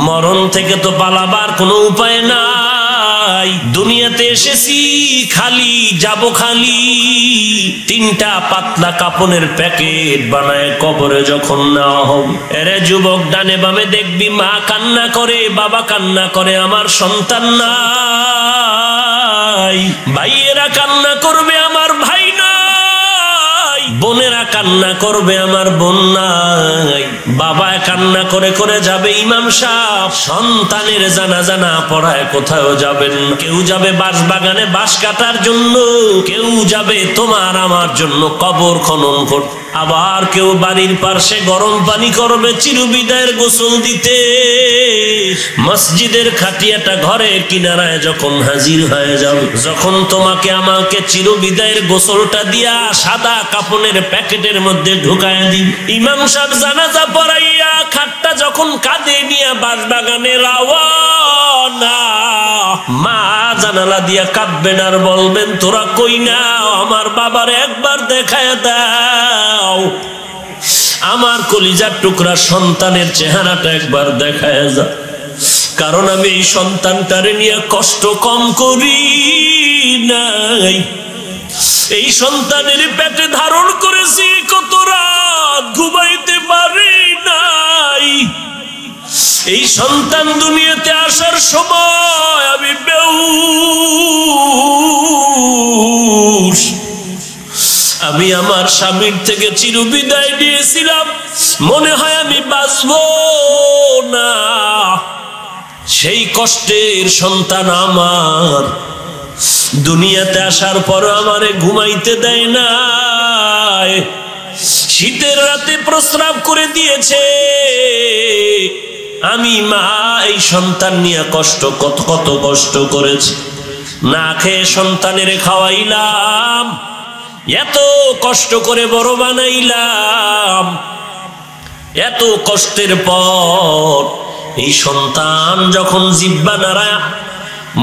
মরণ থেকে তো পালাবার কোনো উপায় নাই। দুনিয়াতে এসেছি খালি, যাব খালি। তিনটা পাতলা কাপনের প্যাকেট বানায় কবরে যখন নেওয়া হবে, এরে যুবক ডানে বামে দেখবি মা কান্না করে, বাবা কান্না করে, আমার সন্তান নাই। ভাইয়েরা কান্না করবে, আমার ভাই নাই। বোনেরা কান্না করবে, আমার বোন নাই। বাবা কান্না করে করে যাবে ইমাম সাহেব, সন্তানের জানাজা না পড়ায় কোথাও যাবেন। কেউ যাবে বাঁশ বাগানে বাঁশ কাটার জন্য, কেউ যাবে তোমার আমার জন্য কবর খনন করতে, আবার কেউ বাড়ির পাশে গরম পানি করবে চিরবিদায়ের গোসল দিতে। মসজিদের খাটিয়াটা ঘরের কিনারায় যখন হাজির হয়ে যাবে, যখন তোমাকে আমাকে চিরবিদায়ের গোসলটা দিয়া সাদা কাপনের প্যাকেটের মধ্যে ঢুকায় দিন, ইমাম সাহেব জানাজা পড়াইয়া খাটটা যখন কাঁধে নিয়ে বাঁশবাগানে রওয়ানা, মা জানালা দিয়া কাঁদবেন আর বলবেন তোরা কই না, আমার বাবার একবার দেখায় দাও, আমার কলিজার টুকরা সন্তানের চেহারাটা একবার দেখায় যা। কারণ আমি এই সন্তানটারে নিয়ে কষ্ট কম করি নাই। এই সন্তানের পেটে ধারণ করেছি, কত রাত ঘুমাইতে পারি নাই। এই সন্তান দুনিয়াতে আসার সময় আমি বেহুশ। আমি আমার স্বামীর থেকে চিরবিদায় নিয়েছিলাম, মনে হয় আমি বাঁচব না। সেই কষ্টের সন্তান আমার দুনিয়াতে আসার পর আমারে ঘুমাইতে দেয় না। শীতের রাতে প্রস্রাব করে দিয়েছে। আমি মা এই সন্তান নিয়ে কত কষ্ট করেছি। না খেয়ে সন্তানের খাওয়াইলাম, এত কষ্ট করে বড় বানাইলাম। এত কষ্টের পর এই সন্তান যখন জিহ্বা নাড়ায়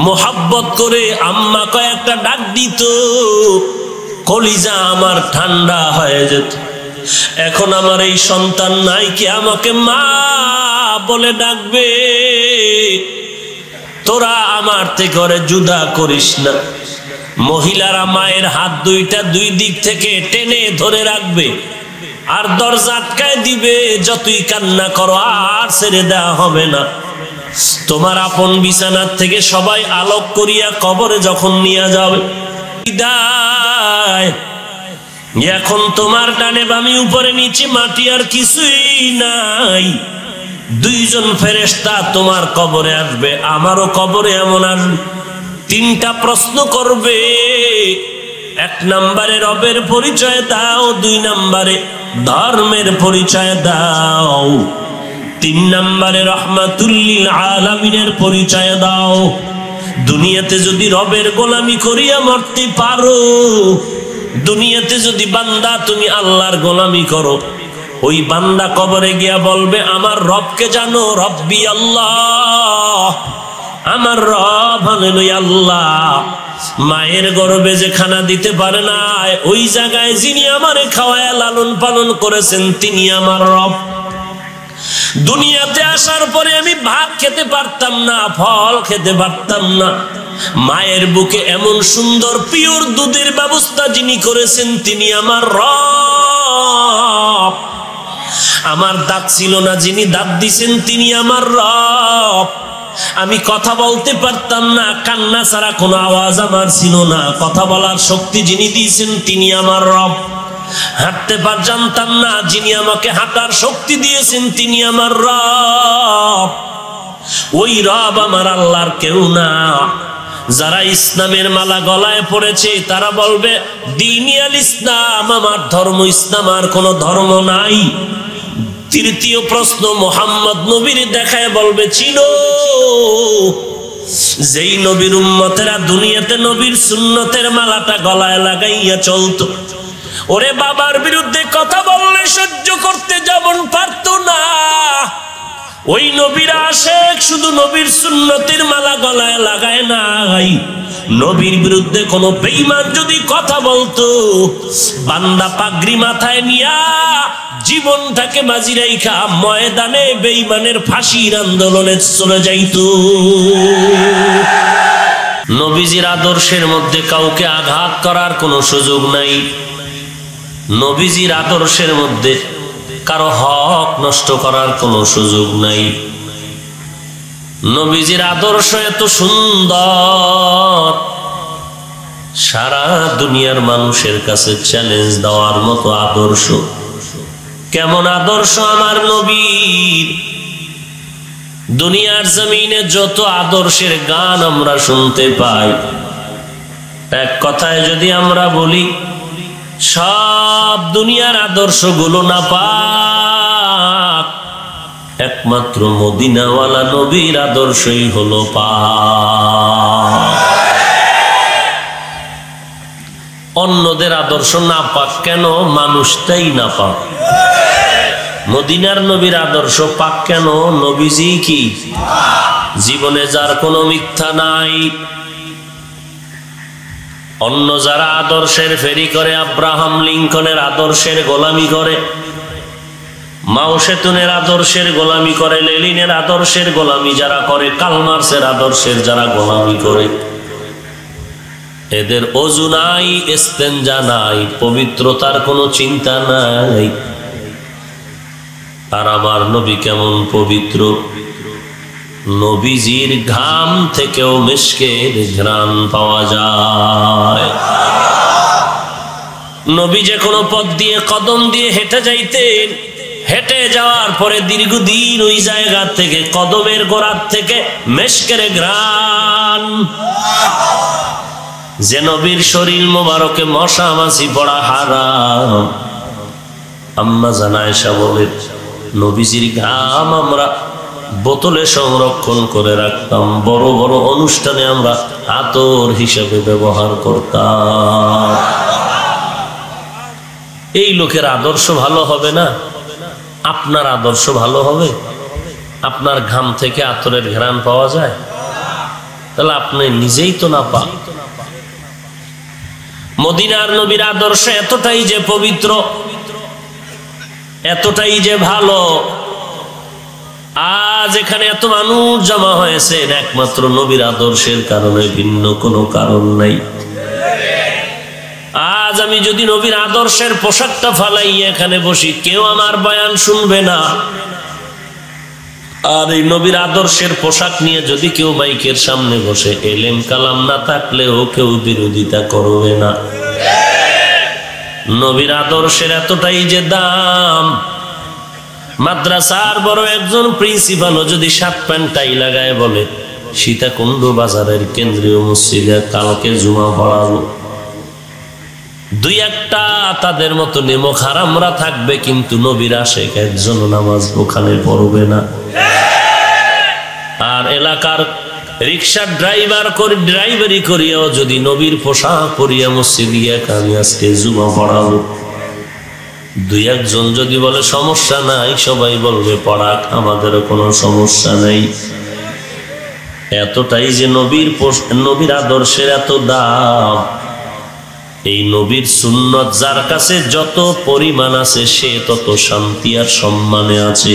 মোহাব্বত করে আম্মা কয়েকটা ডাক দিত, কলিজা আমার ঠান্ডা হয়ে যেত। এখন আমার এই সন্তান নাই, কি আমাকে মা বলে ডাকবে? তোরা আমার থেকে করে জুদা করিস না। মহিলারা মায়ের হাত দুইটা দুই দিক থেকে টেনে ধরে রাখবে আর দরজা আটকায় দিবে, যতই কান্না করো আর ছেড়ে দেওয়া হবে না। তোমার আপন বিছানার থেকে সবাই আলোক করিয়া কবরে যখন নিয়ে যাবে, বিদায়। এখন তোমার ডানে বামে উপরে নিচে মাটি আর কিছুই নাই। দুইজন ফেরেশতা তোমার কবরে আসবে, আমারও কবরে এমন আসবে। তিনটা প্রশ্ন করবে। এক নম্বরে রবের পরিচয় দাও, দুই নম্বরে ধর্মের পরিচয় দাও, তিন নম্বরে রহমাতুল লিল আলামিনের পরিচয় দাও। দুনিয়াতে যদি রবের গোলামি করিয়া মরতে পারো, দুনিয়াতে যদি বান্দা তুমি আল্লাহর গোলামি করো, ওই বান্দা কবরে গিয়া বলবে আমার রবকে জানো, রব্বি আল্লাহ, আমার রব হলেন ওই আল্লাহ। মায়ের গর্ভে যে খানা দিতে পারে না, ওই জায়গায় যিনি আমারে খাওয়ায় লালন পালন করেছেন তিনি আমার রব। দুনিয়াতে আসার পরে আমি ভাত খেতে পারতাম না, ফল খেতে পারতাম না। মায়ের বুকে এমন সুন্দর পিওর দুধের ব্যবস্থা যিনি করেছেন তিনি আমার রব। আমার দাঁত ছিল না, যিনি দাঁত দিছেন তিনি আমার রব। আমি কথা বলতে পারতাম না, কান্না ছাড়া কোনো আওয়াজ আমার ছিল না, কথা বলার শক্তি যিনি দিয়েছেন তিনি আমার রব। হাঁটতে জানতাম না, যিনি আমাকে হাঁটার শক্তি দিয়েছেন তিনি আমার রব। ওই রব আমার আল্লাহর কেউ না। যারা ইসলামের মালা গলায় পড়েছে তারা বলবে দ্বীনিয়াল ইসলাম, আমার ধর্ম ইসলাম, আর কোনো ধর্ম নাই। তৃতীয় প্রশ্ন মুহাম্মদ নবীর দেখায় বলবে চিনো? যেই নবীর উম্মতেরা দুনিয়াতে নবীর সুন্নতের মালাটা গলায় লাগাইয়া চলতো, ওরে বাবার বিরুদ্ধে কথা বললে সহ্য করতে যেমন পারতো না, ওই নবীর আশেক শুধু নবীর সুন্নতের মালা গলায় লাগায় নাই, নবীর বিরুদ্ধে কোনো বেঈমান যদি কথা বলতো, বান্দা পাগড়ি মাথায় নিয়া জীবনটাকে বাজি রাইখা ময়দানে বেঈমানের ফাঁসির আন্দোলনে চলে যাইতো। নবীজির আদর্শের মধ্যে কাউকে আঘাত করার কোনো সুযোগ নাই। নবীজির আদর্শের মধ্যে কারো হক নষ্ট করার কোনো সুযোগ নাই। নবীজির আদর্শ এত সুন্দর, সারা দুনিয়ার মানুষের কাছে চ্যালেঞ্জ দেওয়ার মতো আদর্শ। কেমন আদর্শ আমার নবীর! দুনিয়ার জমিনে যত আদর্শের গান আমরা শুনতে পাই, এক কথায় যদি আমরা বলি, সব দুনিয়ার আদর্শগুলো নাপাক, একমাত্র মদিনাওয়ালা নবীর আদর্শই হলো পাক। অন্যদের আদর্শ নাপাক কেন? মানুষটাই নাপাক। মদিনার নবীর আদর্শ পাক কেন? নবীজি কি জীবনে যার কোনো মিথ্যা নাই। অন্য যারা আদর্শের ফেরি করে, আব্রাহাম লিঙ্কনের আদর্শের গোলামি করে, মাও সেতুনের আদর্শের গোলামি করে, লেনিনের আদর্শের গোলামি যারা করে, কার্ল মার্ক্সের আদর্শের যারা গোলামি করে, এদের ওযু নাই, ইস্তেঞ্জা নাই, পবিত্রতার কোনো চিন্তা নাই। আর আমার নবী কেমন পবিত্র! নবীজির ঘাম থেকেও মিশকের ঘ্রাণ পাওয়া যায়। নবী যে কোনো পথ দিয়ে কদম দিয়ে হেঁটে যাইতেন, হেঁটে যাওয়ার পরে দীর্ঘদিন ওই জায়গা থেকে, কদমের গোড়ার থেকে মিশকের ঘ্রাণ। যে নবীর শরীর মোবারকে মশা মাছি পড়া হারাম, আম্মা জান আয়েশা বলেন, নবীজির ঘাম আমরা বোতলে সংরক্ষণ করে রাখতাম, বড় বড় অনুষ্ঠানে আমরা আতর হিসেবে ব্যবহার করতাম। এই লোকের আদর্শ ভালো হবে না? আপনার আদর্শ ভালো হবে? আপনার ঘাম থেকে আতরের ঘ্রাণ পাওয়া যায়? তাহলে আপনি নিজেই তো না পান। মদিনার নবীর আদর্শ এতটাই যে পবিত্র, এতটাই যে ভালো, আজ এখানে এত মানুষ জমা হয়েছে একমাত্র নবীর আদর্শের কারণে, ভিন্ন কোনো কারণ নাই। আজ আমি যদি নবীর আদর্শের পোশাকটা ফালাই এখানে বসি, কেউ আমার বয়ান শুনবে না। আর এই নবীর আদর্শের পোশাক নিয়ে যদি কেউ মাইকের সামনে বসে, এলেম কালাম না থাকলেও কেউ বিরোধিতা করবে না। নবীর আদর্শের এতটাই যে দাম, মাদ্রাসার বড় একজন প্রিন্সিপালও যদি শার্ট প্যান্ট টাই লাগায় বলে, সীতাকুণ্ড বাজারের কেন্দ্রীয় মসজিদে কালকে জুমা পড়াবো, দুই একটা তাদের মতো নেমক হারামরা থাকবে, কিন্তু নবীর আশেক একজন নামাজ ওখানে পড়বে না। আর এলাকার রিক্সার ড্রাইভার করে ড্রাইভারি করিয়াও যদি নবীর পোশাক পরিয়া মসজিদে আমি আজকে জুমা পড়াবো, দুই একজন যদি বলে সমস্যা নাই, সবাই বলবে পড়াক, আমাদেরও কোনো সমস্যা নাই। এতটাই যে নবীর আদর্শের এত দাম। এই নবীর সুন্নত যার কাছে যত পরিমাণ আছে, সে তত শান্তি আর সম্মানে আছে।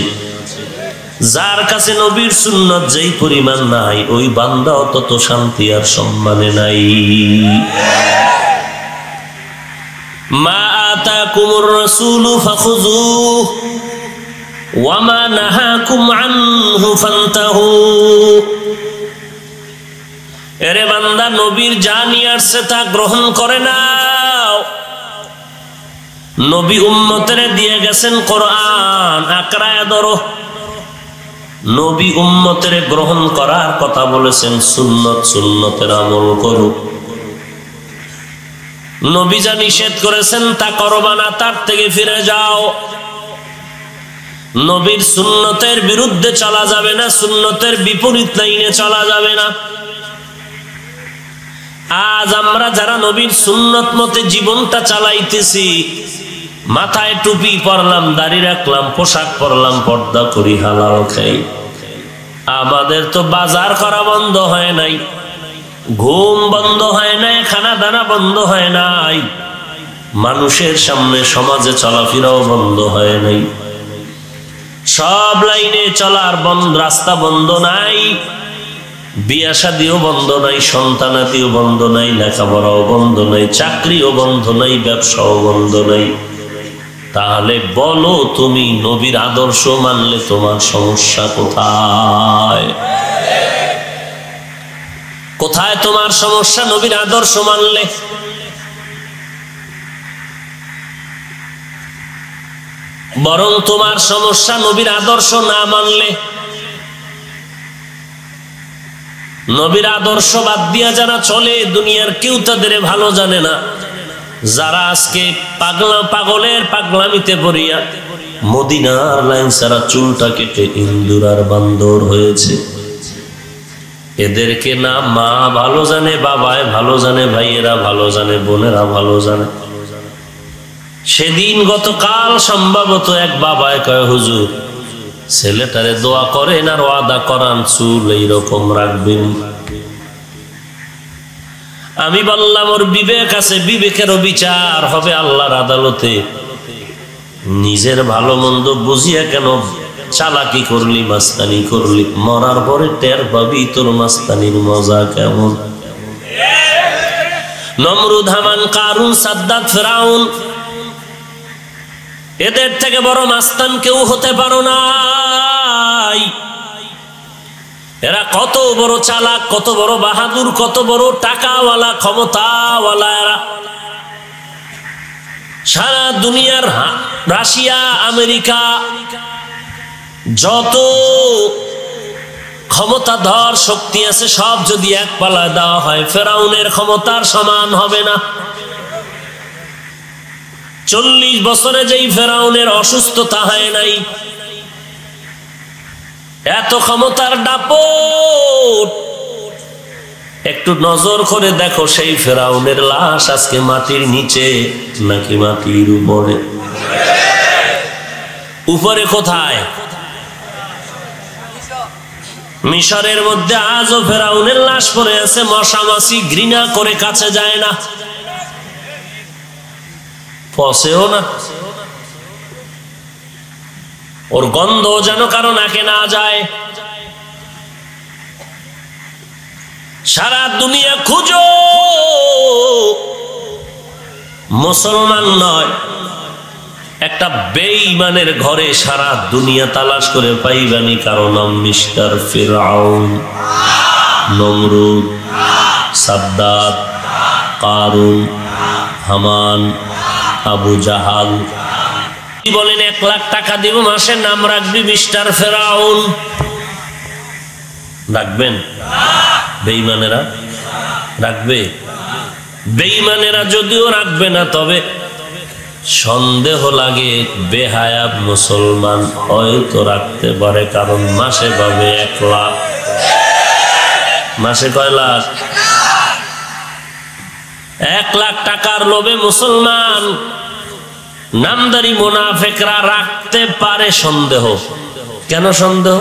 যার কাছে নবীর সুন্নত যেই পরিমাণ নাই, ওই বান্দাও তত শান্তি আর সম্মানে নাই। মা আতাকুমুর রাসূলু ফাখুযুহু ওয়া মা নাহাকুম আনহু ফান্তাহু। এরে বান্দা, নবীর যা নিয়ে আসছে তা গ্রহণ করে নাও। নবী উম্মতের দিয়ে গেছেন কোরআন, আকড়ায় ধরো। নবী উম্মতের গ্রহণ করার কথা বলেছেন, সুন্নত, সুন্নতের আমল করো। নবী যা নিষেধ করেছেন তা করবা না, তার থেকে ফিরে যাও। নবীর সুন্নতের বিরুদ্ধে চলা যাবে না, সুন্নতের বিপরীত লাইনে চলা যাবে না। আজ আমরা যারা নবীর সুন্নত মতে জীবনটা চালাইতেছি, মাথায় টুপি পরলাম, দাড়ি রাখলাম, পোশাক পরলাম, পর্দা করি, হালাল খাই, আমাদের তো বাজার করা বন্ধ হয় নাই, ঘুম বন্ধ হয় নাই, খানা দানা বন্ধ হয় নাই, মানুষের সামনে সমাজে চলাফেরাও বন্ধ হয় নাই, সব লাইনে চলার রাস্তা বন্ধ নাই, বিয়া শাদিও বন্ধ নাই, সন্তানাদিও বন্ধ নাই, লেখাপড়াও বন্ধ নাই, চাকরিও বন্ধ নাই, ব্যবসাও বন্ধ নাই। তাহলে বলো তুমি নবীর আদর্শ মানলে তোমার সমস্যা কোথায়? কোথায় তোমার সমস্যা নবীর আদর্শ মানলে? বরং তোমার সমস্যা নবীর আদর্শ না মানলে। নবীর আদর্শ বাদ দিয়া যারা চলে, দুনিয়ার কেউ তাদের ভালো জানে না। যারা আজকে পাগলের পাগলামিতে পড়িয়া মদিনার লাইন সারা চুলটা কেটে ইন্দুর আর বান্দর হয়েছে, এদেরকে না মা ভালো জানে, বাবায় ভালো জানে, ভাইয়েরা ভালো জানে, বোনেরা ভালো জানে। সেদিন গতকাল সম্ভবত এক বাবায় কয়, হুজুর ছেলেটারে দোয়া করেন আর ওয়াদা করান চুল এইরকম রাখবেন। আমি বললাম ওর বিবেক আছে, বিবেকেরও বিচার হবে আল্লাহর আদালতে। নিজের ভালো মন্দ বুঝিয়া কেন চালাকি করলি, মাস্তানি করলি? মরার পরে টের পাবি তোর মাস্তানির মজা কেমন। নমরুদ, হামান, কারুন, সাদ্দাত, ফেরাউন, এদের থেকে বড় মাস্তান কেউ হতে পারো নাই। এরা কত বড় চালাক, কত বড় বাহাদুর, কত বড় টাকাওয়ালা, ক্ষমতাওয়ালা। এরা সারা দুনিয়ার রাশিয়া, আমেরিকা, যত ক্ষমতাধর শক্তি আছে সব যদি এক পালায় দেওয়া হয়, ফেরাউনের ক্ষমতার সমান হবে না। 40 বছরে যেই ফেরাউনের অসুস্থতা হয় নাই, এত ক্ষমতার দাপট। একটু নজর করে দেখো সেই ফেরাউনের লাশ আজকে মাটির নিচে নাকি মাটির উপরে? উপরে কোথায়? মিশরের মধ্যে আজও ফেরাউনের লাশ পড়ে আছে, মশা মাছি ঘৃণা করে কাছে যায় না, পচেও না, ওর গন্ধ যেন কারো নাকে না যায়। সারা দুনিয়া খুঁজো, মুসলমান নয় একটা বেঈমানের ঘরে সারা দুনিয়া তালাশ করে পাইবানি কারো নাম মিস্টার ফিরআউন, নমরুদ, সাদ্দাত, কারুন, হামান, আবু জাহাল। বলেন 1 লাখ টাকা দিব মাসে, নাম রাখবি মিস্টার ফেরাউন, রাখবেন? বেঈমানেরা রাখবে? বেঈমানেরা যদিও রাখবে না, তবে সন্দেহ লাগে বেহায়া মুসলমান হয়তো রাখতে পারে, কারণ মাসে পাবে 1 লাখ। মাসে কয় লাখ? 1 লাখ টাকার লোভে মুসলমান নামদারি মুনাফিকরা রাখতে পারে। সন্দেহ কেন? সন্দেহ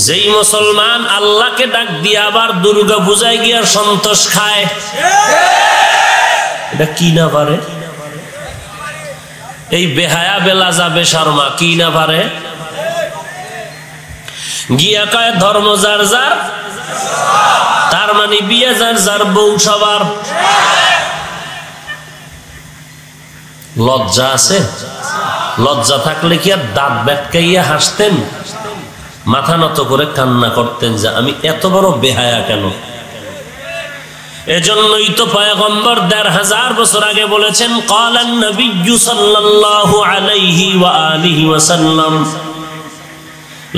যেই মুসলমান আল্লাহকে ডাক দিয়ে আবার দুর্গা পূজায় গিয়ে সন্তোষ খায়, এটা কি না পারে? এই বেহায়া বেলা যাবে শর্মা কি না পারে? গিয়া কয় ধর্ম যার যার, তার মানে বিয়ে যার যার, বউ সবার। লজ্জা আছে? লজ্জা থাকলে কি আর দাঁত বেটকাইয়া হাসতেন? মাথা নত করে কান্না করতেন যে আমি এত বড় বেহায়া কেন? এজন্যই তো পয়গম্বর ১৫০০ বছর আগে বলেছেন, ক্বালান নবিয়্যু সাল্লাল্লাহু আলাইহি ওয়া আলিহি ওয়াসাল্লাম,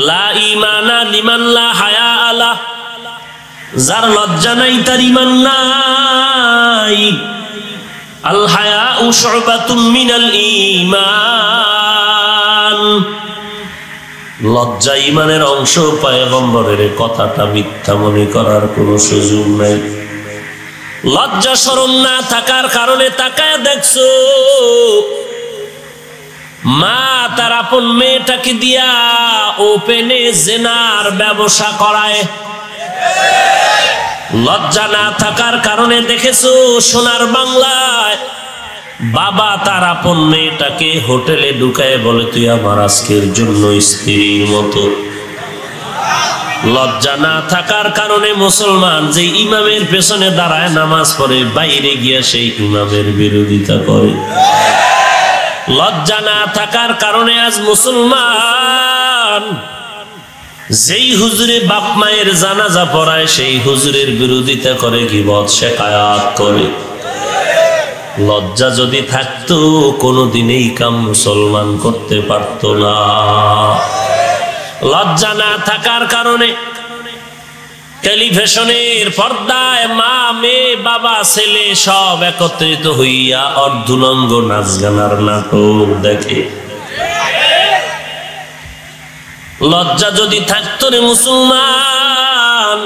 লা ঈমানা লিমান লা হায়া আলা, যার লজ্জা নাই তার ঈমান নাই। আল হায়াউ শুবাতুম মিনাল ঈমান, লজ্জা ঈমানের অংশ। পয়গম্বরের কথাটা মিথ্যা মনে করার কোনো সুযোগ নাই। লজ্জা শরম না থাকার কারণে তাকায় দেখছো মা তার আপন মেয়েটাকে দিয়া ওপেনে জেনার ব্যবসা করায়। লজ্জা না থাকার কারণে দেখেছো সোনার বাংলায় বাবা তার আপন মেয়েটাকে হোটেলে ঢুকায় বলে তুই আমার আজকের জন্য স্ত্রীর মতো। লজ্জা না থাকার কারণে মুসলমান যে ইমামের পেছনে দাঁড়ায় নামাজ পড়ে বাইরে গিয়া সেই ইমামের বিরোধিতা করে। লজ্জা না থাকার কারণে আজ মুসলমান যেই হুজুরে বাপ মায়ের জানাজা পড়ায় সেই হুজুরের বিরোধিতা করে, গীবত শিকায়াত করে। লজ্জা যদি থাকতো কোনোদিন এই কাম মুসলমান করতে পারত না। লজ্জা না থাকার কারণে টেলিভিশনের পর্দায় মা মেয়ে বাবা ছেলে সব একত্রিত হইয়া অর্ধুলঙ্গ নাচ গানার নাটক দেখে। লজ্জা যদি থাকতো রে মুসলমান,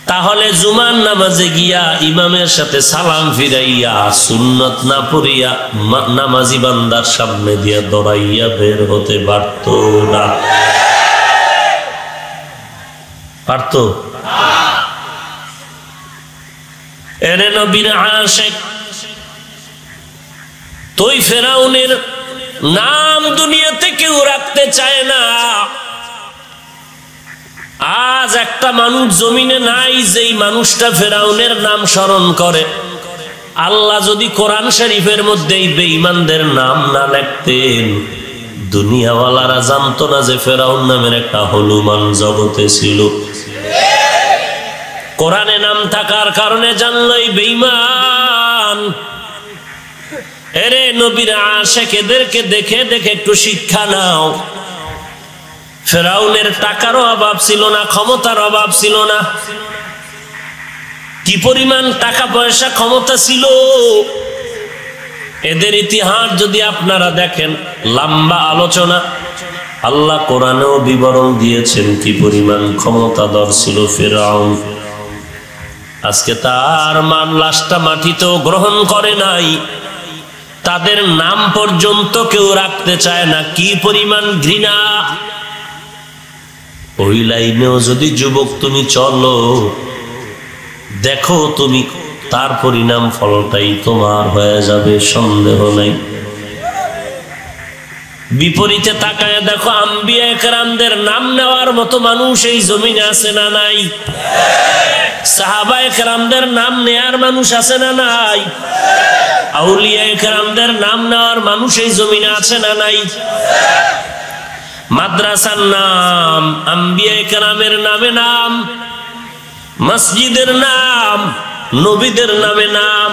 তাহলে জুমার নামাজে গিয়া ইমামের সাথে সালাম ফিরাইয়া সুন্নত না পড়িয়া নামাজি বান্দার সামনে দিয়া দৌড়াইয়া বের হতে পারত না। পারত? এরে নবীর আশিক, তুই ফেরাউনের নাম দুনিয়াতে কেউ রাখতে চায় না। আজ একটা মানুষ জমিনে নাই যেই মানুষটা ফেরাউনের নাম স্মরণ করে। আল্লাহ যদি কোরআন শরীফের মধ্যে বেঈমানদের নাম না লিখতেন, দুনিয়াওয়ালারা জানতো না যে ফেরাউন নামের একটা হনুমান জগতে ছিল। কোরআনে নাম থাকার কারণে জানলই বেঈমান। এরে নবীর আশিক, এদেরকে দেখে দেখে একটু শিক্ষা নাও। ফেরাউনের টাকারও অভাব ছিল না, ক্ষমতার অভাব ছিল না। কি পরিমাণ টাকা পয়সা ক্ষমতা ছিল, এদের ইতিহাস যদি আপনারা দেখেন, লম্বা আলোচনা। আল্লাহ কোরআনেও বিবরণ দিয়েছেন কি পরিমাণ ক্ষমতাধর ছিল ফেরাউন। আজকে তার লাশটা মাটিতেও গ্রহণ করে নাই, তাদের নাম পর্যন্ত কেউ রাখতে চায় না। কি পরিমাণ ঘৃণা! ওই লাইনেও যদি যুবক তুমি চলো, দেখো তুমি তার পরিণাম ফলটাই তোমার হয়ে যাবে, সন্দেহ নাই। বিপরীতে তাকায় দেখো, আম্বিয়া কেরামদের নাম নেওয়ার মতো মানুষ এই জমিনে আছে না নাই? সাহাবায়ে কেরামদের নাম নেয়ার মানুষ আছে না নাই? আউলিয়া কেরামদের নাম নেওয়ার মানুষ এই জমিনে আছে না নাই? মাদ্রাসার নাম, আম্বিয়া কেরামের নামে নাম, মসজিদের নাম, নবীদের নামে নাম,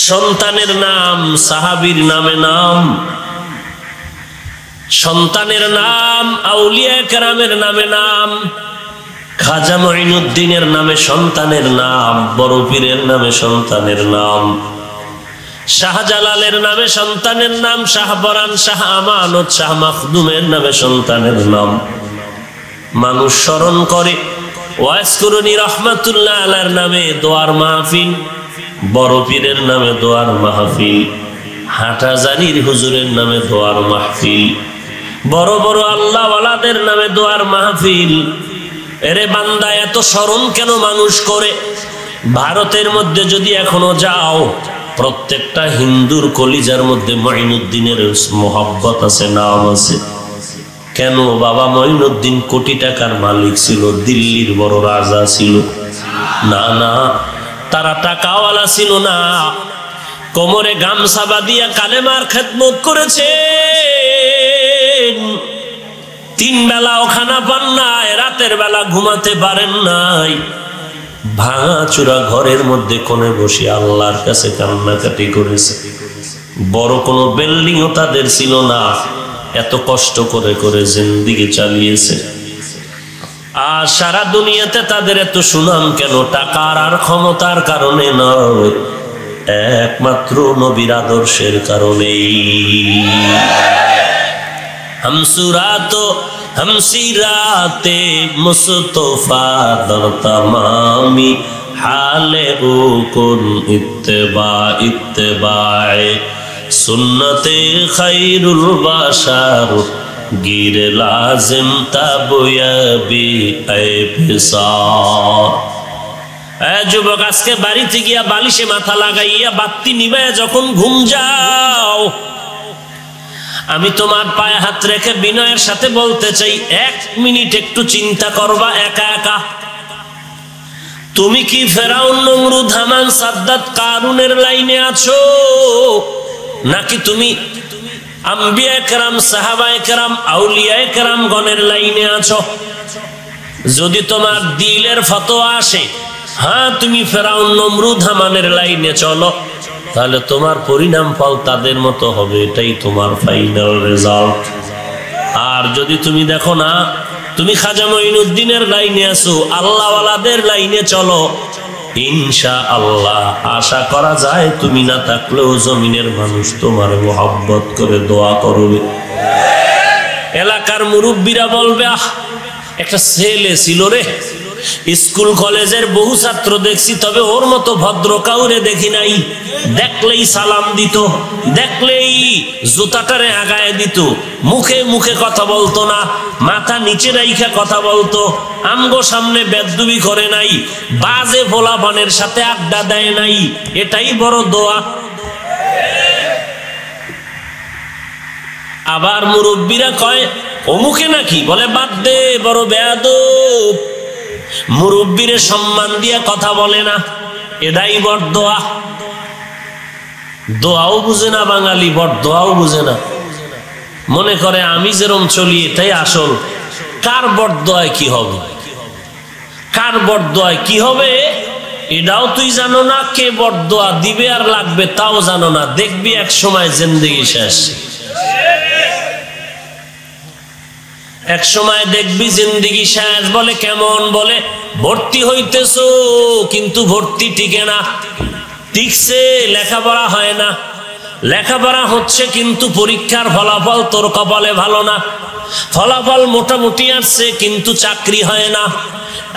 সন্তানের নাম সাহাবীর নামে নাম, সন্তানের নাম আউলিয়া কেরামের নামে নাম, খাজা মঈনুদ্দিনের নামে সন্তানের নাম, বড় পীরের নামে সন্তানের নাম, শাহজালালের নামে সন্তানের নাম, শাহপরান, শাহ আমানত, শাহ মাখদুমের নামে সন্তানের নাম। মানুষ স্মরণ করে ওয়াজ করুনি রহমাতুল্লাহ আলাইহির নামে দোয়ার মাহফিল, বড় পীরের নামে দোয়ার মাহফিল, হাটাজারির হুজুরের নামে দোয়ার মাহফিল, বড় বড় আল্লাহওয়ালাদের নামে দোয়ার মাহফিল। এরে বান্দা, এত স্মরণ কেন মানুষ করে? ভারতের মধ্যে যদি এখনো যাও, প্রত্যেকটা হিন্দুর কলিজার মধ্যে মঈনুদ্দিনের মোহাব্বত আছে, নাম আছে। কেন? বাবা মঈনুদ্দিন কোটি টাকার মালিক ছিল, দিল্লির বড় রাজা ছিল না? না, তারা টাকাওয়ালা ছিল না। কোমরে গামছা বাঁধিয়া কালেমার খেদমত করেছে। 3 বেলাও খানা পান নাই, রাতের বেলা ঘুমাতে পারেন নাই। ভাঙা চূড়া ঘরের মধ্যে কোণে বসে আল্লাহর কাছে কান্নাকাটি করেছে। বড় কোনো বিল্ডিংও তাদের ছিল না, এত কষ্ট করে করে জিন্দেগি চালিয়েছে। আর সারা দুনিয়াতে তাদের এত সুনাম কেন? টাকার আর ক্ষমতার কারণে নয়, একমাত্র নবীর আদর্শের কারণেই। হামসিরাতে মুস্তফা দর তামামি হালে ও কুন ইত্তেবা ইত্তেবায়ে সুন্নতে খায়রুল বাশার গিরে লাজিম তাবয়াবি আইফিসার। যুবক, আজকে বাড়িতে গিয়া বালিশে মাথা লাগাইয়া বাতি নিবাইয়া যখন ঘুম যাও, আমি তোমার পায়ে হাত রেখে বিনয়ের সাথে বলতে চাই, 1 মিনিট একটু চিন্তা করবা একা একা। তুমি কি ফেরাউন, নমরুদ, হামান, সাদ্দাত, কারুনের লাইনে আছো, নাকি তুমি আম্বিয়া কেরাম, সাহাবায়ে কেরাম, আউলিয়ায়ে কেরাম গণের লাইনে আছো? যদি তোমার দিলের ফতোয়া আসে হ্যাঁ তুমি ফেরাউন, নমরুদ, হামানের লাইনে চলো, তাহলে তোমার পরিণাম ফল তাদের মতো হবে, এটাই তোমার ফাইনাল রেজাল্ট। আর যদি তুমি দেখো না তুমি খাজা মঈনুদ্দিনের লাইনে আছো, আল্লাহওয়ালাদের লাইনে চলো, ইনশাআল্লাহ আশা করা যায় তুমি না থাকলেও জমিনের মানুষ তোমার মোহাব্বত করে দোয়া করবে। এলাকার মুরব্বীরা বলবে, আহ একটা ছেলে ছিল রে, স্কুল কলেজের বহু ছাত্র দেখছি, তবে ওর মতো ভদ্র কাউরে দেখি নাই। দেখলেই সালাম দিত, দেখলেই জুতাটারে আগায় দিত, মুখে মুখে কথা বলতো না, মাথা নিচে রাইখা কথা বলতো, আমগো সামনে বেদবি করে নাই, বাজে ভোলাপানের সাথে আড্ডা দেয় নাই, এটাই বড় দোয়া। আবার মুরব্বীরা কয় অমুকে নাকি, বলে বাদ দে, বড় বেয়াদব, মুরব্বীরে সম্মান দিয়া কথা বলে না, এটাই বড় দোয়া। দোয়াও বুঝে না বাঙালি, বড় দোয়াও বুঝে না, মনে করে আমি যেরকম চলি এটাই আসল। কার বড় দোয়ায় কি হবে, কার বড় দোয়ায় কি হবে এটাও তুই জানো না, কে বড় দোয়া দিবে আর লাগবে তাও জানো না, দেখবি এক সময় জিন্দেগি শেষ। এক সময় দেখবি জিন্দেগি শেষ। বলে কেমন? বলে ভর্তি হইতেছো কিন্তু ভর্তি টিকে না, টিকছে লেখাপড়া হয় না, লেখাপড়া হচ্ছে কিন্তু পরীক্ষার ফলাফল তোর কপালে ভালো না, ফলাফল মোটামুটি আসছে কিন্তু চাকরি হয় না,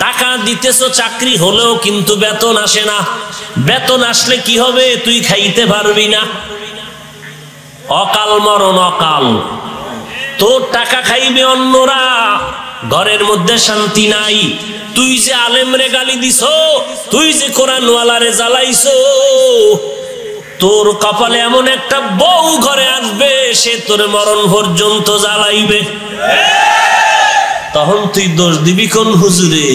টাকা দিতেছো চাকরি হলেও কিন্তু বেতন আসে না, বেতন আসলে কি হবে তুই খাইতে পারবি না, অকাল মরণ অকাল, তোর টাকা খাইবে অন্যরা, ঘরের মধ্যে শান্তি নাই, তুই যে আলেমরে গালি দিছো, তুই যে কোরআনওয়ালারে জ্বালাইছো, তোর কপালে এমন একটা বউ ঘরে আসবে সে তোর মরণ পর্যন্ত জ্বালাইবে। তখন তুই দোষ দিবি কোন হুজুরে?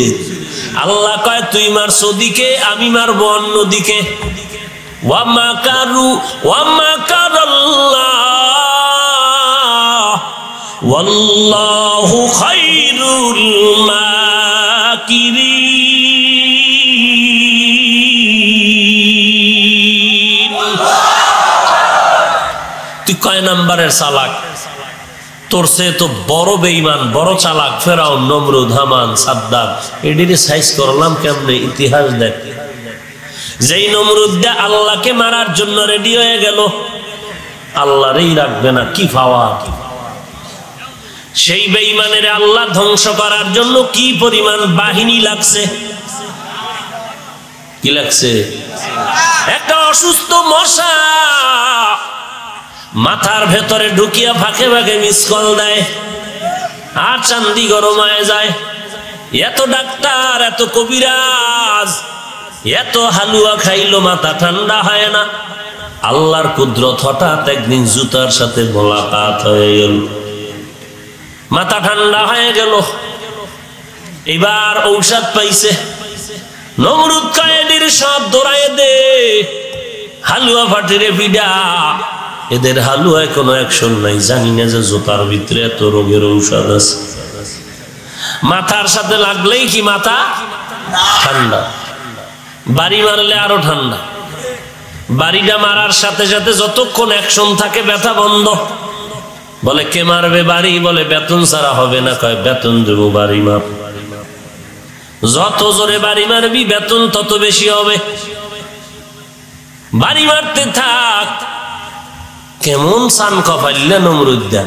আল্লাহ কয় তুই মারছো দিকে, আমি মারবো অন্যদিকে। ওয়া মাকারু ওয়া মাকারাল্লাহ ওয়াল্লাহু খায়রুল মাকিরিন। তুই কয় নাম্বারের চালাক? তোর সে তো বড় বেঈমান, বড় চালাক ফেরাউন, নমরুদ, হামান, সাদ্দাত। এটির সাইজ করলাম কেমনে? ইতিহাস দেখ। যেই নমরুদটা আল্লাহকে মারার জন্য রেডি হয়ে গেল, আল্লাহরই রাখবে না, কি পাওয়া। সেই বেঈমানের আল্লাহ ধ্বংস করার জন্য কি পরিমাণ বাহিনী লাগছে, কি লাগছে? একটা অসুস্থ মশা মাথার ভেতরে ঢুকিয়া ফাঁকে ফাঁকে মিস কল দেয় আর চান্দি গরম হয়ে যায়। এত ডাক্তার, এত কবিরাজ, এত হালুয়া খাইলো মাথা ঠান্ডা হয় না। আল্লাহর কুদরত, হঠাৎ একদিন জুতার সাথে মোলাকাত হয়ে গেল, মাথা ঠান্ডা হয়ে গেল। এবার ঔষধ পাইছে। নমরুদ কায়েদির সব দৌড়ায় দে, হালুয়া ফাটিরে পিডা। এদের হালুয়ায় কোনো অ্যাকশন নাই, জানি না যে জুতার ভিতরে এত রোগের ঔষধ আছে। মাথার সাথে লাগলেই কি মাথা ঠান্ডা, বাড়ি মারলে আরো ঠান্ডা। বাড়িটা মারার সাথে সাথে যতক্ষণ অ্যাকশন থাকে ব্যথা বন্ধ। বলে কে মারবে বাড়ি? বলে বেতন ছাড়া হবে না। কয় বেতন দেবো, বাড়ি মার। যত জোরে বাড়ি মারবি বেতন তত বেশি হবে। বাড়ি মারতে থাক। কেমন সান কপাইলে নমরুদ্দা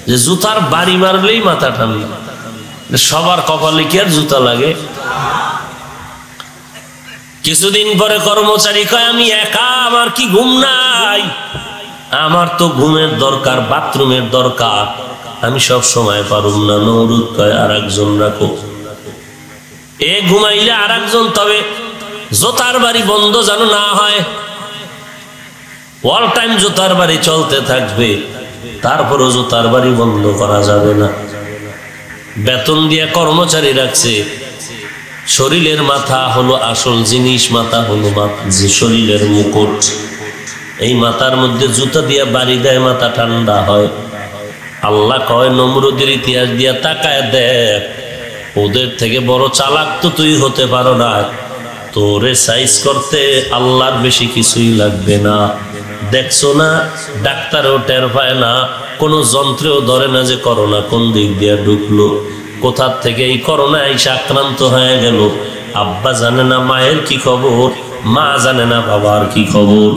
যে জুতার বাড়ি মারলেই মাথা ঠান্ডা। সবার কপালে কি আর জুতা লাগে? কিছুদিন পরে কর্মচারী কয় আমি একা, আমার কি ঘুম নাই? আমার তো ঘুমের দরকার, বাথরুমের দরকার, আমি সব সময় পারুম না। নমরুদ কয় আর একজন রাখো। এ ঘুমাইলে আর একজন, তবে জোতার বাড়ি বন্ধ যেন না হয়, অল টাইম জোতার বাড়ি চলতে থাকবে, তারপরও জোতার বাড়ি বন্ধ করা যাবে না। বেতন দিয়ে কর্মচারী রাখছে, শরীরের মাথা হলো আসল জিনিস, মাথা হলো শরীরের মুকুট। এই মাথার মধ্যে জুতা দিয়া বাড়ি দেয়, মাথা ঠান্ডা হয়। আল্লাহ কয় নমরুদের ইতিহাস দিয়া তাকায় দেখ, ওদের থেকে বড় চালাক তো তুই হতে পারো না। তোরে সাইজ করতে আল্লাহর বেশি কিছুই লাগবে না। দেখছো না, ডাক্তারও টের পায় না, কোনো যন্ত্রেও ধরে না যে করোনা কোন দিক দিয়ে ঢুকলো, কোথার থেকে এই করোনা এসে আক্রান্ত হয়ে গেল। আব্বা জানে না মায়ের কি খবর, মা জানে না বাবার কি খবর,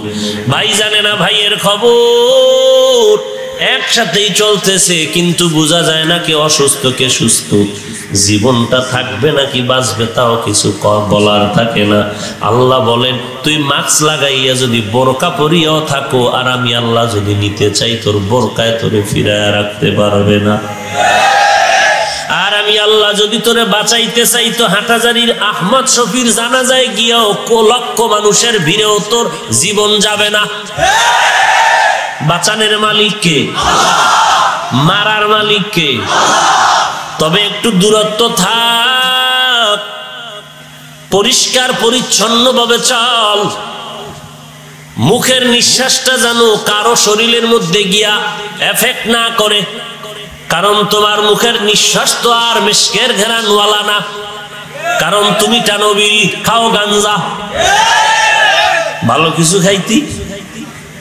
ভাই জানে না ভাইয়ের খবর। একসাথেই চলতেছে, কিন্তু বোঝা যায় না কে অসুস্থ কে সুস্থ। জীবনটা থাকবে নাকি বাঁচবে তাও কিছু বলার থাকে না। আল্লাহ বলেন তুই মাস্ক লাগাইয়া যদি বোরকা পরিয়াও থাকো, আর আমি আল্লাহ যদি নিতে চাই তোর বোরকায় তোরে ফিরায় রাখতে পারবে না। আর আমি আল্লাহ যদি তোরে বাঁচাইতে চাই তো হাটাজারির আহমদ শফির জানাজায় গিয়াও লক্ষ মানুষের ভিড়েও তোর জীবন যাবে না। বাঁচানের মালিক কে? মারার মালিক কে? তবে একটু দূরত্ব থাক, পরিষ্কার পরিচ্ছন্ন ভাবে চল, মুখের নিঃশ্বাসটা যেন কারো শরীরের মধ্যে গিয়া এফেক্ট না করে। কারণ তোমার মুখের নিঃশ্বাস তো আর মিশকের ঘেরানওয়ালা না, কারণ তুমি টানো বিড়ি, খাও গাঞ্জা, ভালো কিছু খাইতি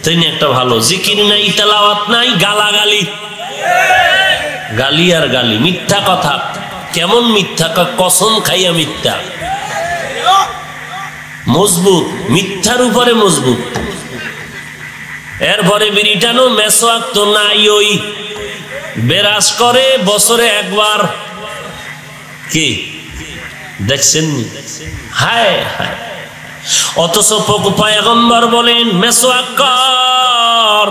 তাই না? একটা ভালো জিকির নাই, তেলাওয়াত নাই, গালাগালি, গালি আর গালি, মিথ্যা কথা। কেমন মিথ্যা? কসম খাইয়া মিথ্যা, মজবুত, মিথ্যার উপরে মজবুত। এরপরে বিড়িটানো মেসোয়াক তো নাই, ওই বেরাস করে বছরে একবার। কি দেখছেন? হায় হায়। অথচ পয়গম্বর বলেন মেসোয়াক কর,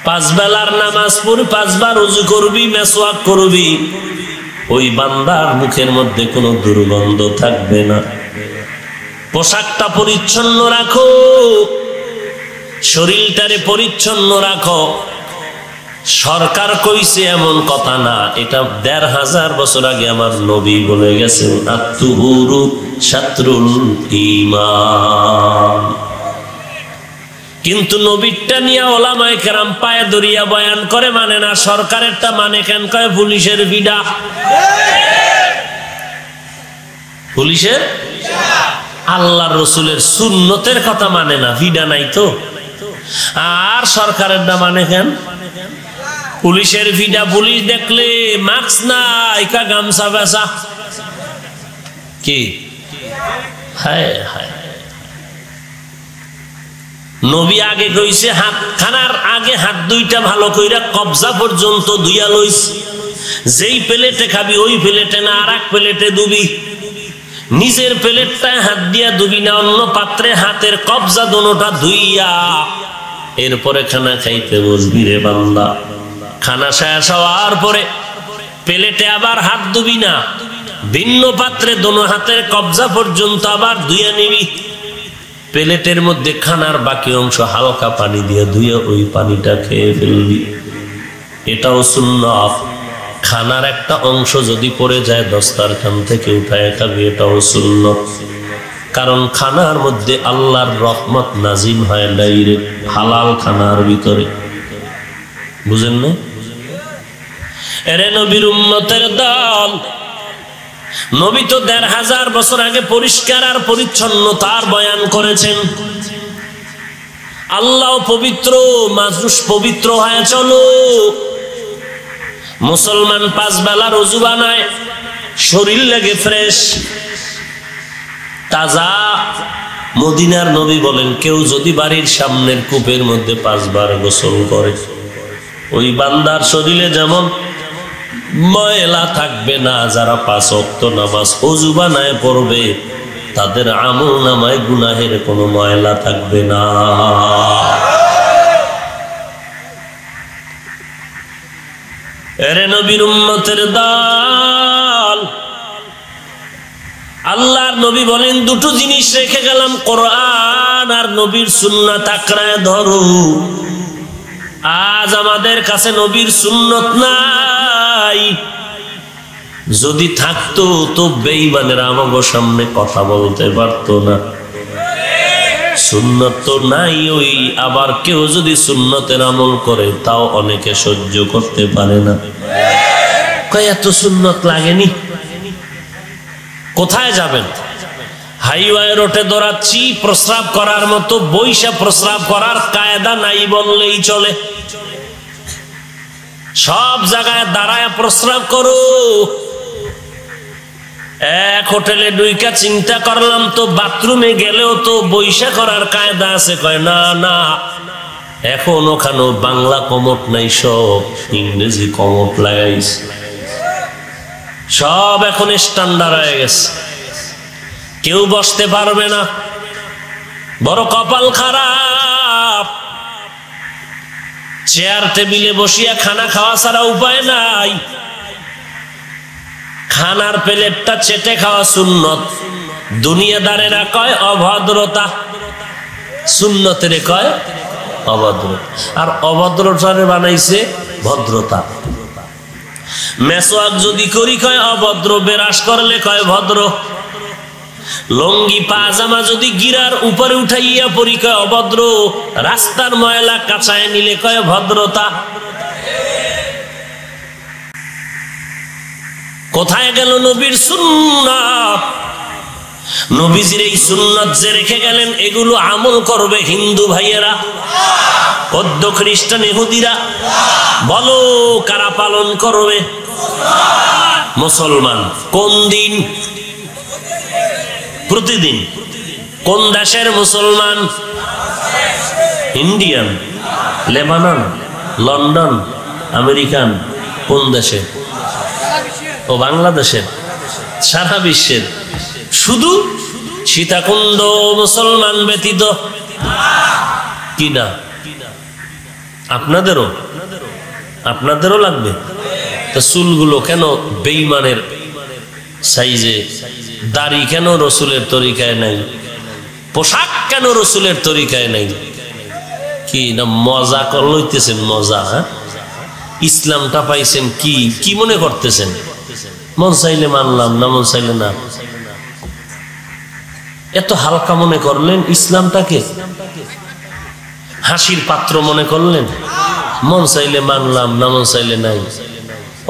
5 বেলার নামাজ পড়ি, 5 বার ওযু করবি, মেসোয়াক করবি, ওই বান্দার মুখের মধ্যে কোনো দুর্গন্ধ থাকবে না। পোশাকটা পরিচ্ছন্ন রাখো, শরীরটারে পরিচ্ছন্ন রাখো। সরকার কইছে এমন কথা না, এটা 1500 বছর আগে আমার নবী বলে গেছেন, আত্তুহুরু শাত্রুল ঈমান। কিন্তু নবীরটা নিয়ে ওলামায়ে কেরাম পায়ে দরিয়া বয়ান করে, মানে না। সরকারেরটা মানে কেন? কয় পুলিশের ভিডা, পুলিশের আল্লাহর রসুলের সুন্নতের কথা মানে না, ভিডা নাই তো। আর সরকারেরটা মানে কেন? পুলিশের ভিডা। পুলিশ দেখলে মাস্ক নাই, কা গামছা বেচা। কি হায় হায়। নবী আগে কইছে হাত খানার আগে হাত দুইটা ভালো কইরা কবজা পর্যন্ত ধুইয়া লইস। যেই প্লেটে খাবি ওই প্লেটে না আর এক প্লেটে দুবি। নিজের প্লেটটায় হাত দিয়া দুবি না, অন্য পাত্রে হাতের কবজা দোনোটা ধুইয়া এরপরে খানা খাইতে বসবি রে বান্দা। খানা শেষ হওয়ার পরে প্লেটে আবার হাত দুবি না, ভিন্ন পাত্রে দোনো হাতের কবজা পর্যন্ত আবার ধুইয়া নিবি। প্লেটের মধ্যে খানার বাকি অংশ হালকা পানি দিয়ে ধুয়ে ওই পানিটা খেয়ে ফেলবি। এটাও সুন্নাত। খানার একটা অংশ যদি পড়ে যায় দস্তারখান থেকে উঠায় খাবি, এটাও সুন্নাত। কারণ খানার মধ্যে আল্লাহর রহমত নাজিল হয় ডাইরেক্ট হালাল খানার ভিতরে। বুঝেন না? এরে নবীর উম্মতের দল, নবী তো 1500 বছর আগে পরিষ্কার আর পরিচ্ছন্নতার বয়ান করেছেন। আল্লাহ পবিত্র, মানুষ পবিত্র হয়ে চলো। মুসলমান 5 বেলার ওযু বানায়, শরীর লাগে ফ্রেশ তাজা। মদিনার নবী বলেন কেউ যদি বাড়ির সামনের কূপের মধ্যে 5 বার গোসল করে, ওই বান্দার শরীরে যেমন ময়লা থাকবে না। যারা 5 ওয়াক্ত নামাজ ওযু বানায় পড়বে তাদের আমল নামায় গুনাহের কোনো ময়লা থাকবে না। এরে নবীর উম্মতের দল, আল্লাহর নবী বলেন দুটো জিনিস রেখে গেলাম, কোরআন আর নবীর সুন্নাত আঁকড়ায় ধরো। আজ আমাদের কাছে নবীর সুন্নত নাই, যদি থাকতো তো বেঈমানেরা আমাগো সামনে কথা বলতে পারতো না। সুন্নত তো নাই, ওই আবার কেউ যদি সুন্নতের আমল করে তাও অনেকে সহ্য করতে পারে না। কয় এত সুন্নত লাগেনি, কোথায় যাবেন? হাইওয়ে রোডে দৌড়াচ্ছি, প্রস্রাব করার মতো বৈশা প্রস্রাব করার কায়দা নাই বললেই চলে। সব জায়গায় দাঁড়ায় প্রস্রাব করো। এক হোটেলে ঢুইকা চিন্তা করলাম তো বাথরুমে গেলেও তো বৈশা করার কায়দা আছে। কয় না না, এখন ওখানেও বাংলা কমট নাই, সব ইংরেজি কমট লাগাইছে। সব এখন স্ট্যান্ডার্ড হয়ে গেছে, কেউ বসতে পারবে না। বড় কপাল খারাপ, চেয়ার টেবিলে বসিয়া খানা খাওয়া ছাড়া উপায় নাই। খানার প্লেটটা চেটে খাওয়া সুন্নত, দুনিয়াদারেরা কয় অভদ্রতা, সুন্নতের কয় অভদ্রতা। আর অভদ্রতারে বানাইছে ভদ্রতা। মেসওয়াক যদি করি কয় অভদ্র, বেরাস করলে কয় ভদ্র। লঙ্গি পাজামা যদি গিরার উপরে উঠাইয়া পরি কয় অভদ্র। রাস্তার ময়লা কাঁচায় নিলে কয় ভদ্রতা। কোথায় গেল নবীর সুন্নাত? নবীজির এই সুন্নাত যে রেখে গেলেন, এগুলো আমল করবে হিন্দু ভাইয়েরা, বৌদ্ধ খ্রিস্টান ইহুদিরা। বলো কারা পালন করবে? মুসলমান। কোন দিন? প্রতিদিন। কোন দেশের মুসলমান? Indian, Lebanon, London, American. কোন দেশে? ও বাংলাদেশের, সারা বিশ্বের। শুধু সীতাকুণ্ড মুসলমান ব্যতীত কি না? আপনাদেরও আপনাদেরও লাগবে তো। চুলগুলো কেন বেঈমানের সাইজে? দাড়ি কেন রসুলের তরিকায় নাই? পোশাক কেন রসুলের তরিকায় নাই? কি না মজা লইতেছেন? মজা? হ্যাঁ, ইসলামটা পাইছেন কি কি মনে করতেছেন? মন চাইলে মানলাম, না মন চাইলে না। এত হালকা মনে করলেন ইসলামটাকে, হাসির পাত্র মনে করলেন। মন চাইলে মানলাম, না মন চাইলে নাই।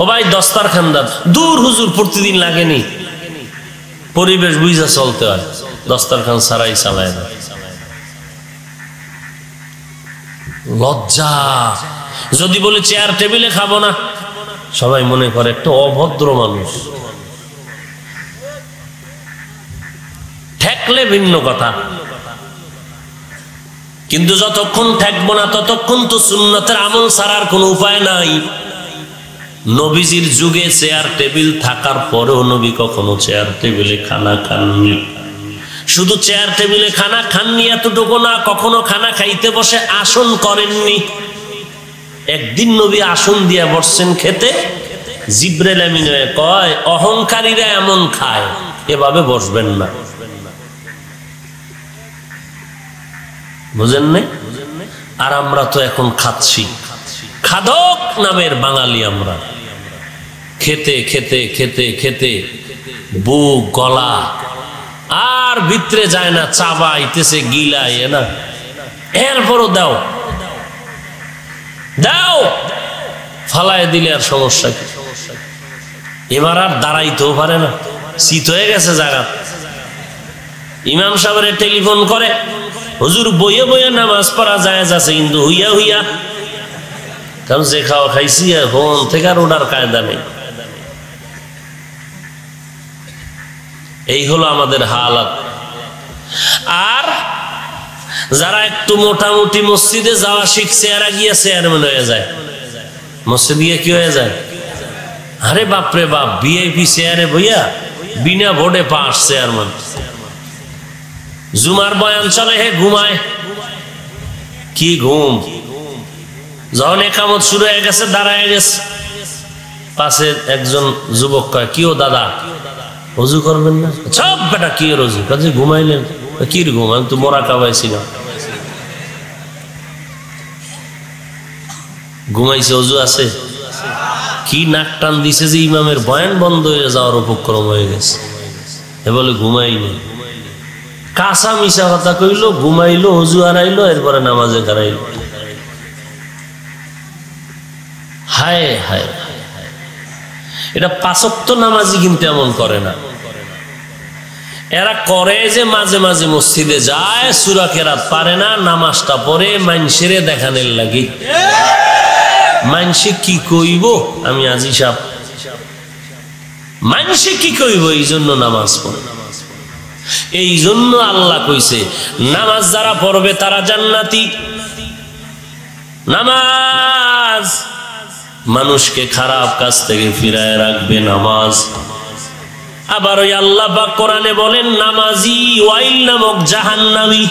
ও ভাই দস্তারখানদার দূর, হুজুর প্রতিদিন লাগেনি। পরিবেশ বুঝা চলতে হয়, দস্তারখান ছাড়াই চালায় না। লজ্জা। যদি বলে চেয়ার টেবিলে খাবো না, সবাই মনে করে একটা অভদ্র মানুষ। ঠেকলে ভিন্ন কথা, কিন্তু যতক্ষণ ঠেকবো না ততক্ষণ তো সুন্নতের আমল ছাড়ার কোনো উপায় নাই। নবীজির যুগে চেয়ার টেবিল থাকার পরেও নবী কখনো চেয়ার টেবিলে খানা খাননি। শুধু চেয়ার টেবিলে খানা খাননি এতটুকু না, কখনো খানা খাইতে বসে আসন করেননি। একদিন নবী আসন দিয়া বসছেন খেতে, জিব্রাইল আমিন কয় অহংকারীরা এমন খায়, এভাবে বসবেন না। বুঝেন নাই? আর আমরা তো এখন খাচ্ছি, খাদক নামের বাঙালি আমরা। খেতে খেতে খেতে খেতে বুক গলা আর ভিতরে যায় না, চাবাইতেছে, গিলায় না। এরপরও দাও দাও, ফালায় দিলে আর সমস্যা কি? এবার আর দাঁড়াইতেও পারে না, শীত হয়ে গেছে জায়গা। ইমাম সাহেবের টেলিফোন করে, হুজুর বইয়ে বইয়ে নামাজ পড়া যায় আছে, কিন্তু হইয়া হইয়া, কারণ যে খাওয়া খাইছি এখন থেকে আর ওটার কায়দা নেই। এই হলো আমাদের হালাত। আর যারা একটু মোটামুটি মসজিদে যাওয়া শিখছে, এরা গিয়ে চেয়ারম্যান হয়ে যায়। মসজিদ গিয়ে কি হয়ে যায়? আরে বাপরে বাপ, ভিআইপি চেয়ারে বইয়া বিনা ভোটে পাস চেয়ারম্যান। জুমার বয়ান চলে, হে ঘুমায়। কি ঘুম! যখন একামত শুরু হয়ে গেছে, দাঁড়ায় গেছে, পাশে একজন যুবক কয়, কি ও দাদা অজু করবেন না? সব বেটা কি এর অজু? কাজে ঘুমাইলেন? কি ঘুম? আমি তো মরা কাবাইছিলাম। ঘুমাইছে, অজু আছে? কি নাক টান দিছে যে ইমামের বয়ান বন্ধ হয়ে যাওয়ার উপক্রম হয়ে গেছে। এ বলে ঘুমাইনি। কাঁচা মিশা কথা কইলো, ঘুমাইলো, অজু হারাইলো, এরপরে নামাজে দাঁড়াইলো। হায় হায়, এটা 5 ওয়াক্ত নামাজি কিন্তু এমন করে না। এরা করে যে মাঝে মাঝে মসজিদে যায়, সূরা কেরাত পারে না, নামাজটা পড়ে মানসিরে দেখানোর লাগি। মানসি কি কইব? আমি আজি সাহেব, মানসি কি কইব? এই জন্য নামাজ পড়ে। এই জন্য আল্লাহ কইছে নামাজ যারা পড়বে তারা জান্নাতি। নামাজ মানুষকে খারাপ কাজ থেকে ফিরায় রাখবে নামাজ। আবার ওই আল্লাহ পাক কোরআনে বলেন নামাজি ওয়াইল নামক জাহান্নামী।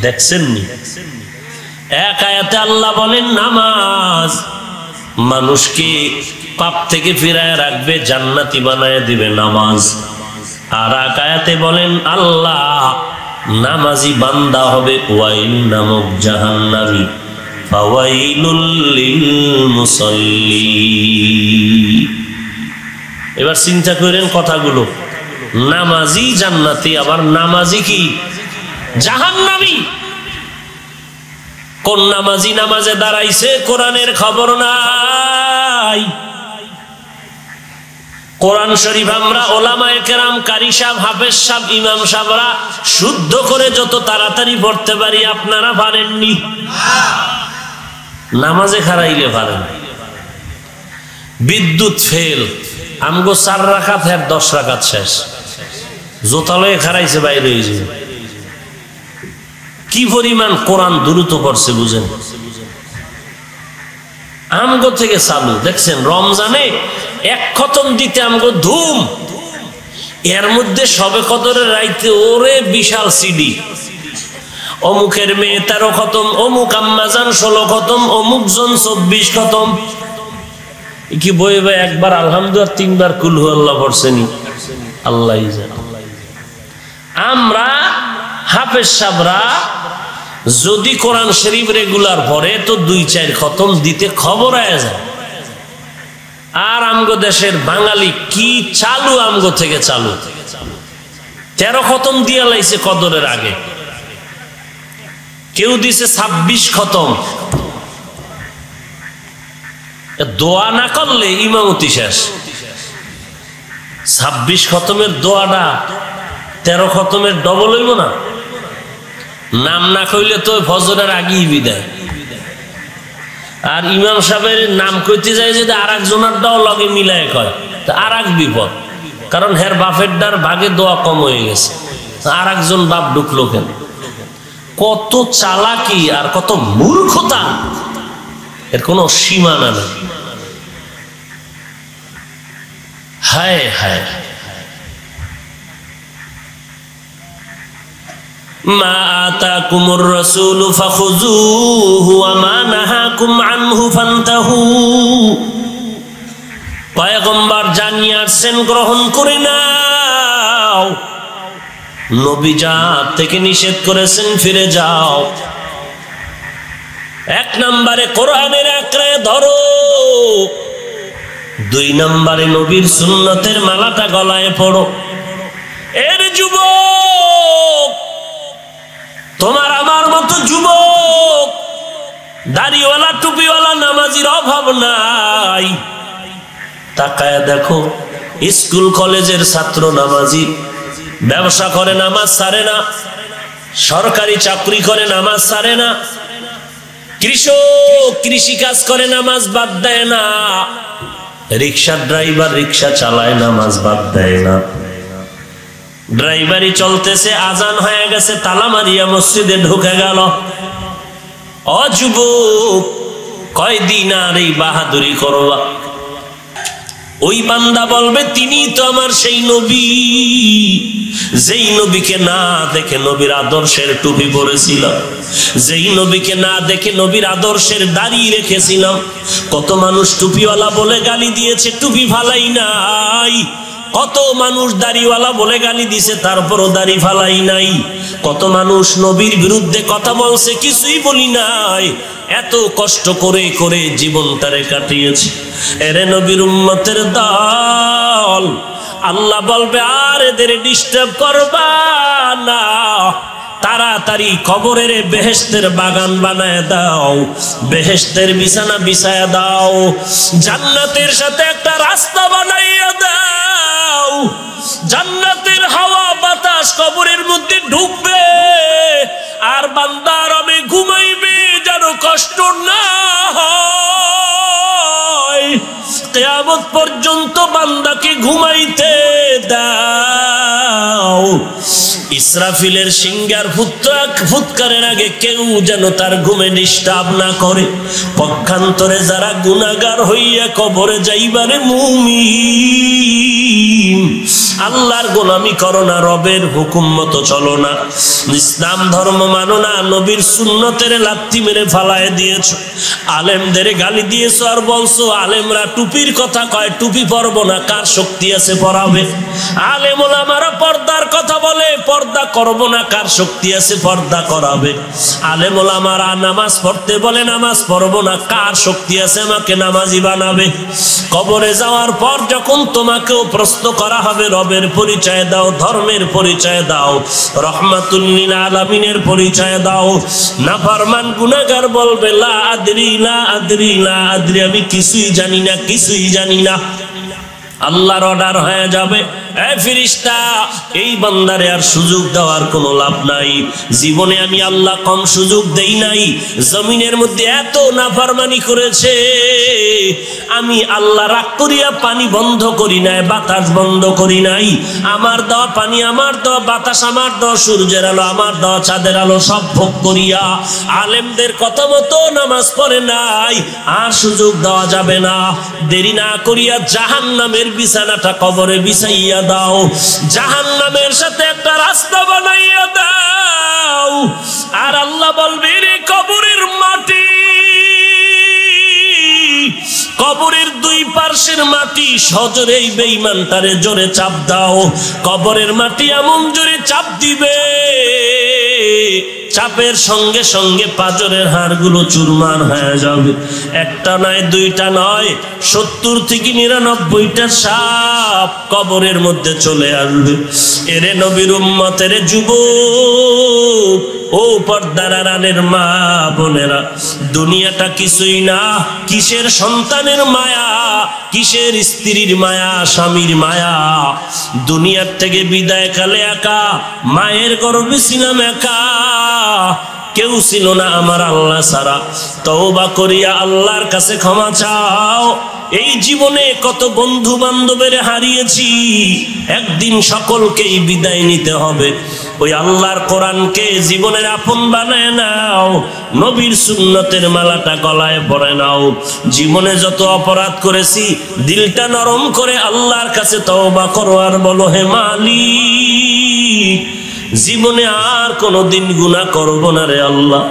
দেখছেন নি? এক আয়াতে আল্লাহ বলেন নামাজ মানুষকে পাপ থেকে ফিরায় রাখবে, জান্নাতি বানায় দিবে নামাজ। আর এক আয়াতে বলেন আল্লাহ নামাজি বান্দা হবে ওয়াইল নামক জাহান্নামী। ফাওয়াইলুল লিল মুসাল্লিন। এবার চিন্তা করেন কথাগুলো, নামাজি জান্নাতি, আবার নামাজি কি জাহান্নামী। কোন নামাজি নামাজে দাঁড়াইছে কোরআনের খবর নাই। কোরআন শরীফ আমরা ওলামায়ে কেরাম, কারি সাহেব, হাফেজ সাহেব, ইমাম সাহেবরা শুদ্ধ করে যত তাড়াতাড়ি পড়তে পারি আপনারা পারেননি। নামাজে খারাইলে পারেন। বিদ্যুৎ ফেল, আমগো 4 রাকাত, 10 রাকাত শেষ। জোতালয়ে খারাইছে বাইরে হয়ে যাবে। কি পরিমাণ কোরআন দ্রুত পড়ছে বুঝেন। আমগো থেকে চালু দেখছেন, রমজানে 1 খতম দিতে আমগো ধুম। এর মধ্যে সবে কদরের রাইতে ওরে বিশাল সিডি, অমুকের মেয়ে 13 খতম, অমুক আম্মাজান 16 খতম, অমুক জন 24 খতম। কি বই ভাই একবার আলহামদুলিল্লাহ 3 বার কুল হু আল্লাহ পড়ছেনি, আল্লাহই জানে। আমরা হাফেজ সাহেবরা যদি কোরআন শরীফ রেগুলার পড়ে তো 2-4 খতম দিতে খবর আয়া যায়। আর আমগো দেশের বাঙালি কি চালু, আমগো থেকে চালু 13 খতম দিয়া লাইছে কদরের আগে। কেউ দিছে 26 খতম। দোয়া না করলে ইমামতি শেষ। 26 খতমের দোয়াটা 13 খতমের ডবল হইব না? নাম না কইলে তো ফজরের আগেই বিদায়। আর ইমাম সাহেবের নাম কইতে যায় যদি আর একজনেরটাও লগে মিলায় কয়, তা আর এক বিপদ। কারণ হের বাপের ডার ভাগে দোয়া কম হয়ে গেছে, আর একজন বাপ ঢুকলো কেন? কত চালাকি আর কত মূর্খতা, এর কোনো সীমানা নেই। হায় হায়, মা আতাকুমুর রাসূলু ফাখুযূহু ওয়া মা নাহাকুম আনহু ফান্তাহু। পয়গম্বর জানিয়ে আসছেন গ্রহণ করে নাও, নবী যা থেকে নিষেধ করেছেন ফিরে যাও। 1 নম্বরে কোরআনের আঁকড়ে ধরো, 2 নম্বরে নবীর সুন্নতের মালাটা গলায় পড়ো। এর যুবক, তোমার আমার মতো যুবক, দাড়িওয়ালা টুপিওয়ালা নামাজির অভাব নাই। তাকায় দেখো, স্কুল কলেজের ছাত্র নামাজি, ব্যবসা করে নামাজ ছাড়ে না, সরকারি চাকরি করে নামাজ ছাড়ে না, কৃষক কৃষি কাজ করে নামাজ বাদ দেয় না, রিক্সা ড্রাইভার রিক্সা চালায় নামাজ বাদ দেয় না। ড্রাইভারি চলতেছে, আজান হয়ে গেছে, তালা মারিয়া মসজিদে ঢুকে গেল। অযুবক, কয়দিন আর এই বাহাদুরি করবা? ওই বান্দা বলবে তিনি তো আমার সেই নবী, যেই নবীকে না দেখে নবীর আদর্শের টুপি পরেছিলাম, যেই নবীকে না দেখে নবীর আদর্শের দাড়ি রেখেছিলাম। কত মানুষ টুপিওয়ালা বলে গালি দিয়েছে, টুপি ফালাই নাই। কত মানুষ দাড়িওয়ালা বলে গালি দিছে, তারপরও দাড়ি ফালাই নাই। কত মানুষ নবীর বিরুদ্ধে কথা বলছে, কিছুই বলি নাই। এত কষ্ট করে করে জীবনটারে কাটিয়েছে। এরে নবীর উম্মতের দল, আল্লাহ বলবে আর এদের ডিস্টার্ব করবা না, তাড়াতাড়ি কবরের বেহেশতের বাগান বানায় দাও, বেহেশতের বিছানা বিছায়া দাও, জান্নাতের সাথে একটা রাস্তা বানাইয়া দাও। জান্নাতের হাওয়া বাতাস কবরের মধ্যে ঢুকবে, আর বান্দা আরামে ঘুমাইবে, যেন কষ্ট না হয়। কিয়ামত পর্যন্ত বান্দাকে ঘুমাইতে দাও। ইসরাফিলের সিংহার ফুৎকারের আগে কেউ যেন তার ঘুমে ডিস্টার্ব না করে। পক্ষান্তরে যারা গুনাহগার হইয়া কবরে যাইবারে মুমিন, আল্লাহর গোলামি করো না, রবের হুকুম মতো চলো না, ইসলাম ধর্ম মানো না, নবীর সুন্নতের লাথি মেরে ফালায় দিয়েছো, আলেমদের গালি দিয়েছো, আর বলছো আলেমরা টুপির কথা কয়, টুপি পরবো না, কার শক্তি আছে পরাবে? আলেম ওলামারা পর্দার কথা বলে, পর্দা করবো না, কার শক্তি আছে পর্দা করাবে? আলেম ওলামারা নামাজ পড়তে বলে, নামাজ পড়বো না, কার শক্তি আছে আমাকে নামাজি বানাবে? কবরে যাওয়ার পর যখন তোমাকেও প্রশ্ন করা হবে, রবের পরিচয় দাও, ধর্মের পরিচয় দাও, রহমাতুল লিল আলামিনের পরিচয় দাও। নাফরমান গুনাহগার বলবে লা আদরি লা আদরি লা আদরি, আমি কিছুই জানি না, কিছুই জানি না। আল্লাহর অর্ডার হয়ে যাবে, এই ফেরেশতা, এই বান্দারে আর সুযোগ দেওয়ার কোনো লাভ নাই। জীবনে আমি আল্লাহ কম সুযোগ দেই নাই, জমিনের মধ্যে এত নাফরমানি করেছে, আমি আল্লাহ রাগ করিয়া পানি বন্ধ করি নাই, বাতাস বন্ধ করি নাই। আমার দেওয়া পানি আমার দেওয়া, বাতাস আমার দেওয়া, সূর্যের আলো আমার দেওয়া, চাঁদের আলো সব ভোগ করিয়া আলেমদের কথা মতো নামাজ পড়ে নাই, আর সুযোগ দেওয়া যাবে না। দেরি না করিয়া জাহান্নামের বিছানাটা কবরে বিছাইয়া দাও, জাহান্নামের সাথে একটা রাস্তা বানাইয়া দাও। আর আল্লাহ বলবে, রে কবরের মাটি, কবরের দুই পার্শ্বের মাটি সজোরে এই বেঈমানটারে জোরে চাপ দাও। কবরের মাটি এমন জোরে চাপ দিবে, চাপের সঙ্গে সঙ্গে পাঁজরের হাড়গুলো চুরমার হয়ে যাবে। একটা নয়, দুইটা নয়, 70 থেকে 99টা সাপ কবরের মধ্যে চলে আসবে। এরে নবীর উম্মতের যুবক, ও পর্দার আড়ালের মা বোনেরা, দুনিয়াটা কিছুই না। কিসের সন্তানের মায়া, কিসের স্ত্রীর মায়া, স্বামীর মায়া? দুনিয়ার থেকে বিদায় কালে একা, মায়ের গর্ভে ছিলাম একা, কেউ ছিল না আমার আল্লাহ ছাড়া। তওবা করিয়া আল্লাহর কাছে ক্ষমা চাও। এই জীবনে কত বন্ধু বান্ধবের হারিয়েছি, একদিন সকলকেই বিদায় নিতে হবে। ওই আল্লাহর কোরআনকে জীবনের আপন বানায় নাও, নবীর সুন্নতের মালাটা গলায় পরে নাও। জীবনে যত অপরাধ করেছি, দিলটা নরম করে আল্লাহর কাছে তওবা করো, আর বলো, হে মালিক, জীবনে আর কোনোদিন গুনাহ করব না রে আল্লাহ।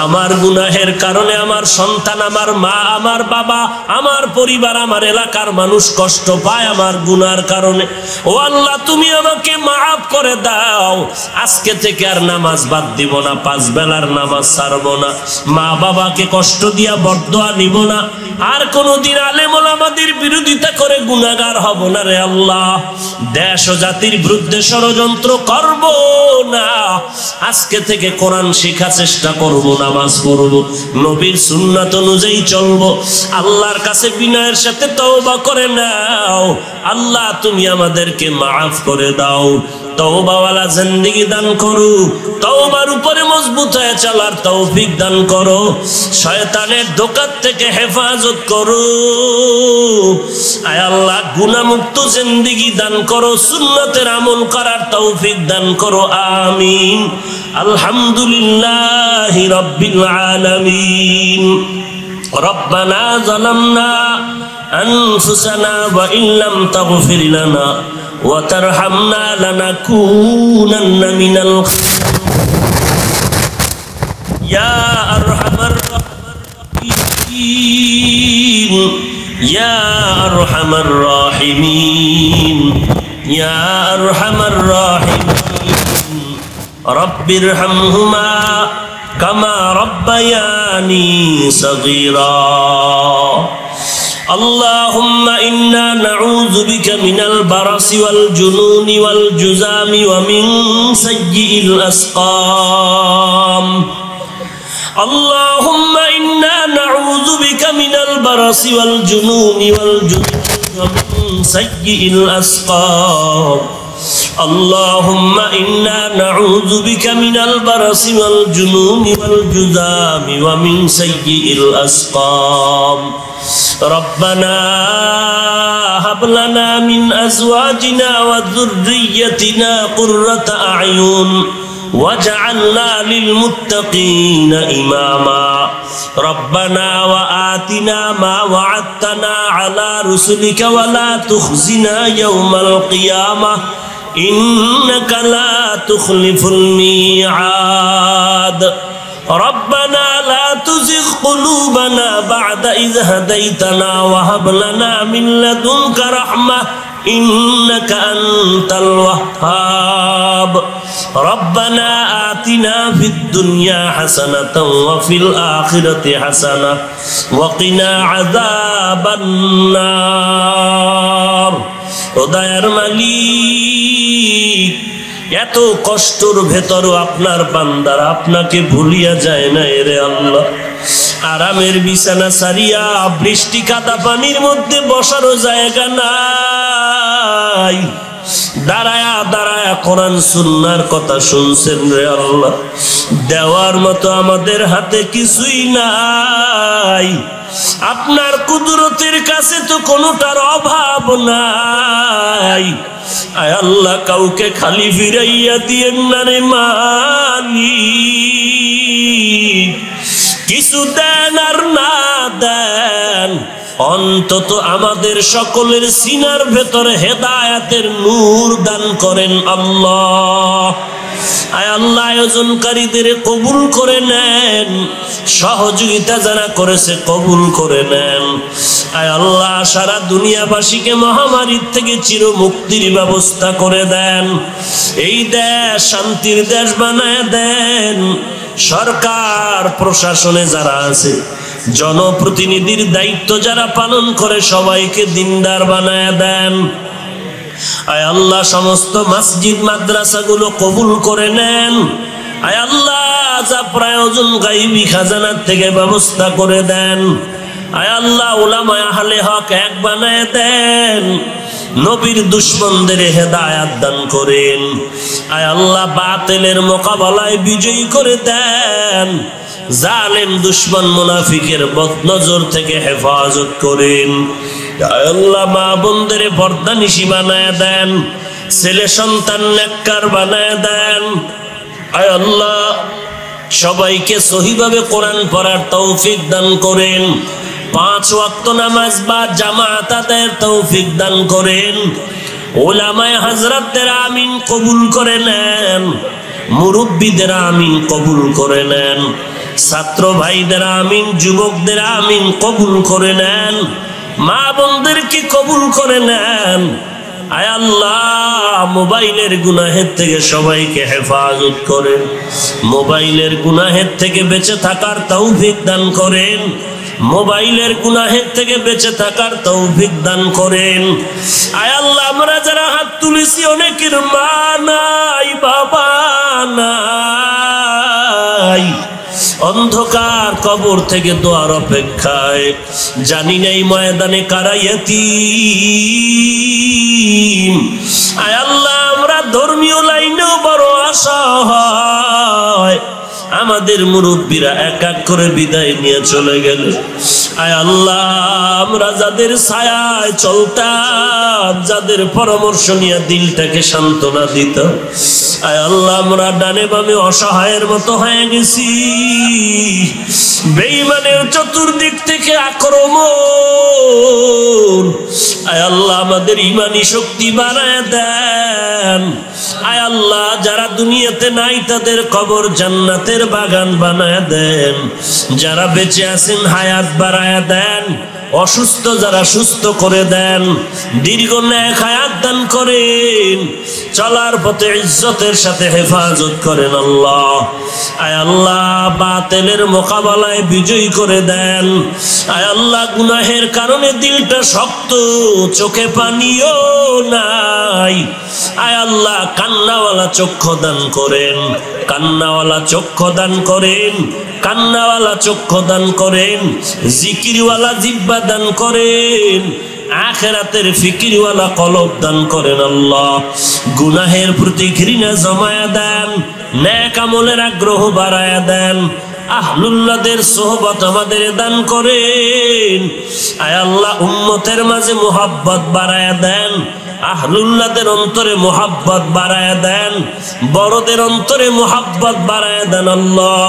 আমার গুনাহের কারণে আমার সন্তান, আমার মা, আমার বাবা, আমার পরিবার, আমার এলাকার মানুষ কষ্ট পায় আমার গুনার কারণে। ও আল্লাহ, তুমি আমাকে মাফ করে দাও। আজকে থেকে আর নামাজ বাদ দিব না, 5 বেলার নামাজ ছাড়ব না, মা বাবাকে কষ্ট দিয়া বরদোয়া নিব না, আর কোনোদিন আলেম ওলামাদের বিরোধিতা করে গুনাহগার হব না রে আল্লাহ। দেশ ও জাতির বিরুদ্ধে ষড়যন্ত্র করব না। আজকে থেকে কোরআন শেখার চেষ্টা করব, নামাজ পড়ব, নবীর সুন্নাত অনুযায়ী চলব। আল্লাহর কাছে বিনয়ের সাথে তওবা করে নাও। আল্লাহ, তুমি আমাদেরকে মাফ করে দাও। তওবাওয়ালা জিন্দেগি দান করো, তওবার উপরে মজবুত হয়ে চলার তৌফিক দান করো, শয়তানের ধোঁকা থেকে হেফাজত করো। আয় আল্লাহ, গুনাহমুক্ত জিন্দেগি দান করো, সুন্নতের আমল করার তৌফিক দান করো। আমিন। আলহামদুলিল্লাহি রাব্বিল আলামিন। রব্বানা যালামনা أنفسنا وإن لم تغفر لنا وترحمنا لنكونن من يا أرحم الراحمين يا أرحم الراحمين يا أرحم الراحمين رب ارحمهما كما ربياني صغيرا اللهم إنا نعوذ بك من البرص والجنون والجذام ومن سيء الأسقام اللهم إنا نعوذ بك من البرص والجنون والجذام ومن سيء الأسقام اللهم إنا نعوذ بك من البرص والجنون والجذام ومن سيء الأسقام ربنا هب لنا من أزواجنا وذريتنا قرة أعين واجعلنا للمتقين إماما ربنا وآتنا ما وعدتنا على رسلك ولا تخزنا يوم القيامة إنك لا تخلف الميعاد ربنا لا تزغ قلوبنا بعد إذ هديتنا وهب لنا من لدنك رحمة إنك أنت الوهاب ربنا آتنا في الدنيا حسنة وفي الآخرة حسنة وقنا عذاب النار দয়ার মালিক এত কষ্টর ভেতরও আপনার বান্দারা আপনাকে ভুলিয়া যায় না রে আল্লাহ আরামের বিছানা সারিয়া বৃষ্টি কাদা পানির মধ্যে বসারও জায়গা নাই দাঁড়ায়া দাঁড়ায়া কোরআন সুন্নাহর কথা শুনছেন রে আল্লাহ দেওয়ার মতো আমাদের হাতে কিছুই নাই আপনার কুদরতের কাছে তো কোনোটার অভাব নাই আয় আল্লাহ কাউকে খালি ফিরাইয়া দিয়েন না রে মালিক কিছু দেন আর না দেন অন্তত আমাদের সকলের সিনার ভেতরে হেদায়েতের নূর দান করেন আল্লাহ আয় আল্লাহ আয়োজনকারীদের কবুল করে নেন সহযোগিতা যারা করেছে কবুল করে নেন আয় আল্লাহ সারা দুনিয়াবাসীকে মহামারীর থেকে চির মুক্তির ব্যবস্থা করে দেন এই দেশ শান্তির দেশ বানায় দেন সরকার প্রশাসনে যারা আছে জনপ্রতিনিধির দায়িত্ব যারা পালন করে সবাইকে দিনদার বানায় দেন আয় আল্লাহ সমস্ত মসজিদ মাদ্রাসাগুলো কবুল করে নেন আয় আল্লাহ যা প্রয়োজন গায়বী খাজানার থেকে ব্যবস্থা করে দেন আয় আল্লাহ উলামায়ে আহলে হক এক বানায় দেন নবীর দুশমনদের হেদায়েত দান করেন আয় আল্লাহ বাতিলের মোকাবেলায় বিজয়ী করে দেন জালেম দুশমন মুনাফিকের বদনজর থেকে হেফাজত করেন আয় আল্লাহ মা বোনদের পর্দানিশী বানায় দেন ছেলে সন্তান নেককার বানায় দেন আয় আল্লাহ সবাইকে সহিভাবে কোরআন পড়ার তৌফিক দান করেন 5 ওয়াক্ত নামাজ বা জামাত আদায়ের তৌফিক দান করেন উলামায়ে হযরতদের আমিন কবুল করে নেন মুরব্বিদের আমিন কবুল করে নেন ছাত্র ভাইদের আমিন যুবকদের আমিন কবুল করে নেন মা বোনদেরকে কবুল করে নেন আয় আল্লাহ মোবাইলের গুনাহের থেকে সবাইকে হেফাজত করেন মোবাইলের গুনাহের থেকে বেঁচে থাকার তৌফিক দান করেন মোবাইলের গুনাহের থেকে বেঁচে থাকার তৌফিক দান করেন আয় আল্লাহ আমরা যারা হাত তুলেছি অনেকের মা নাই বাবা নাই অন্ধকার কবর থেকে দোয়ার অপেক্ষায় জানি নাই ময়দানে কারা ইয়াতীম আয় আল্লাহ আমরা ধর্মীয় লাইনেও বড় অসহায় আমাদের মুরব্বীরা এক এক করে বিদায় নিয়ে চলে গেল আয় আল্লাহ আমরা যাদের ছায়ায় চলতাম, যাদের পরামর্শ নিয়ে দিলটাকে সান্ত্বনা দিত, আয় আল্লাহ আমরা ডানে বামে অসহায়ের মতো হয়ে গেছি। বেঈমানের চতুর্দিক থেকে আক্রমণ, আয় আল্লাহ আমাদের ঈমানি শক্তি বাড়ায় দেন। আয় আল্লাহ যারা দুনিয়াতে নাই তাদের কবর জান্নাতের বাগান বানায় দেন, যারা বেঁচে আছেন হায়াত বাড়ায় দেন, অসুস্থ যারা সুস্থ করে দেন, দীর্ঘ নেক হায়াত দান করেন, চলার পথে ইজ্জতের সাথে হেফাজত করেন আল্লাহ। আয় আল্লাহ বাতিলের মোকাবেলায় বিজয়ী করে দেন। আয় আল্লাহ গুনাহের কারণে দিলটা শক্ত, চোখে পানিও নাই, আয় আল্লাহ কান্নাওয়ালা চক্ষু দান করেন, কান্নাওয়ালা চক্ষু দান করেন, কান্নাওয়ালা চক্ষু দান করেন, জিকিরওয়ালা জিহ্বা দান করেন, আখিরাতের ফিকিরওয়ালা কলব দান করেন আল্লাহ। গুনাহের প্রতি ঘৃণা জমায়া দেন, নেক আমলের আগ্রহ বাড়ায়া দেন, আহলুল্লাহদের সোহবত আমাদের দান করেন। আয় আল্লাহ উম্মতের মাঝে মুহাব্বত বাড়ায়া দেন, আহলুল্লাহদের অন্তরে মুহাব্বত বাড়ায়া দেন, বড়দের অন্তরে মুহাব্বত বাড়ায়া দেন আল্লাহ।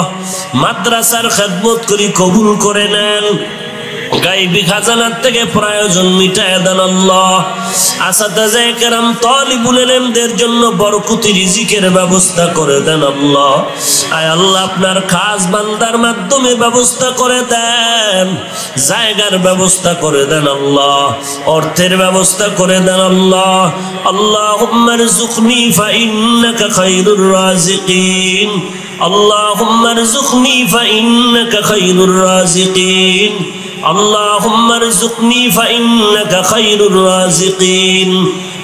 মাদ্রাসার খেদমত করি কবুল করে নেন, গায়বী খাজানার থেকে প্রয়োজন মিটায় দেন আল্লাহ। আসাতায়ে কেরাম তালিবুল ইলমদের জন্য বরকতি রিজিকের ব্যবস্থা করে দেন আল্লাহ। আয় আল্লাহ আপনার খাস বান্দার মাধ্যমে ব্যবস্থা করে দেন, জায়গার ব্যবস্থা করে দেন আল্লাহ, অর্থের ব্যবস্থা করে দেন আল্লাহ। আল্লাহুম্মা রযুকনি ফাইন্নাকা খায়রুর রাযিকিন, আল্লাহুম্মা রযুকনি ফাইন্নাকা খায়রুর রাযিকিন, اللهم ارزقني فإنك خير الرازقين.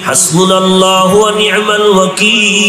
حسبنا الله ونعم الوكيل.